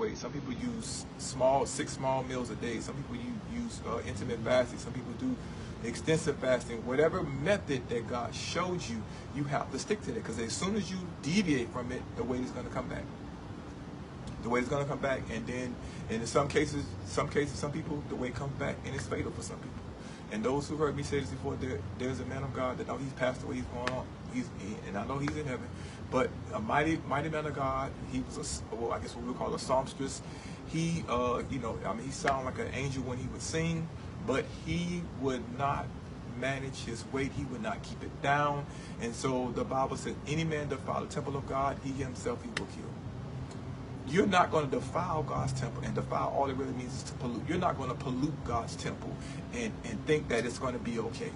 ways. Some people use six small meals a day. Some people use intermittent fasting. Some people do extensive fasting. Whatever method that God showed you, you have to stick to that, because as soon as you deviate from it, the weight is going to come back. The weight is going to come back, and then, and in some cases, some people, the weight comes back, and it's fatal for some people. And those who heard me say this before, there's a man of God that know he's passed away, he's going on, and I know he's in heaven, but a mighty man of God. He was I guess what we would call a songstress. He, he sounded like an angel when he would sing, but he would not manage his weight. He would not keep it down. And so the Bible said, any man defile the temple of God, he himself he will kill. You're not going to defile God's temple, and defile, all it really means is to pollute. You're not going to pollute God's temple and think that it's going to be okay.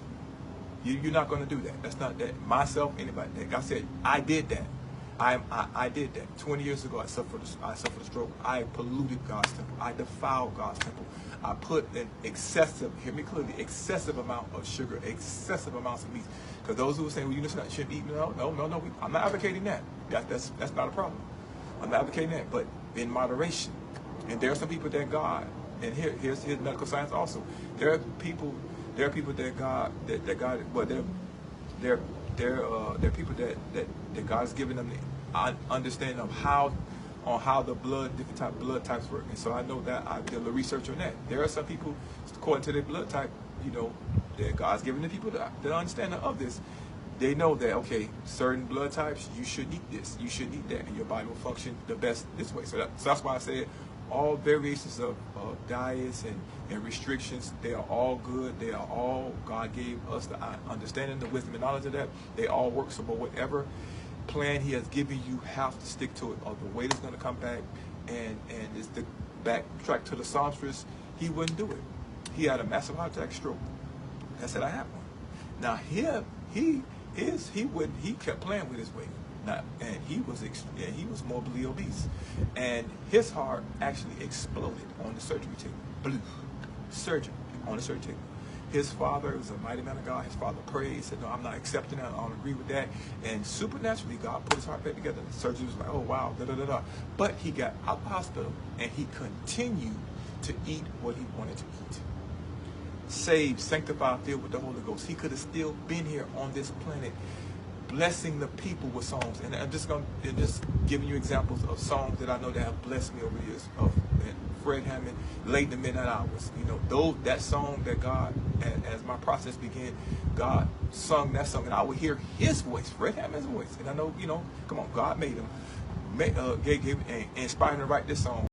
You're not going to do that. That's not that. Myself, anybody. That God said, I did that. I did that. 20 years ago, I suffered a stroke. I polluted God's temple. I defiled God's temple. I put an excessive, hear me clearly, excessive amount of sugar, excessive amounts of meat. Because those who are saying, well, you shouldn't eat, no, I'm not advocating that. That's not a problem. I'm not advocating that, but in moderation. And there are some people that God, and here's medical science also. There are people that God, well, they're people that God has given them the understanding of how the different type of blood types work. And so I know that I did a little research on that. There are some people, according to their blood type, that God's given the people the understanding of this. They know that, okay, certain blood types, you shouldn't eat this, you shouldn't eat that, and your body will function the best this way. So that's why I said all variations of diets and restrictions, they are all good. They are all, God gave us the understanding, the wisdom, and knowledge of that. They all work. So, but whatever plan He has given you, have to stick to it, or the weight is going to come back. And it's the backtrack to the songstress. He wouldn't do it. He had a massive heart attack, stroke. I said, I have one. Now he kept playing with his weight. And he was morbidly obese, and his heart actually exploded on the surgery table. Surgery on the surgery table. His father was a mighty man of God. His father prayed, said, no, I'm not accepting that. I don't agree with that. And supernaturally, God put his heart back together. The surgery was like, oh, wow, da-da-da-da. But he got out of the hospital, and he continued to eat what he wanted to eat. Saved, sanctified, filled with the Holy Ghost. He could have still been here on this planet, blessing the people with songs. And I'm just giving you examples of songs that I know that have blessed me over the years. Of Fred Hammond, Late in the Midnight Hours. That song that God, as my process began, God sung that song, and I would hear his voice, Fred Hammond's voice. And I know, come on, God made him, inspired him to write this song.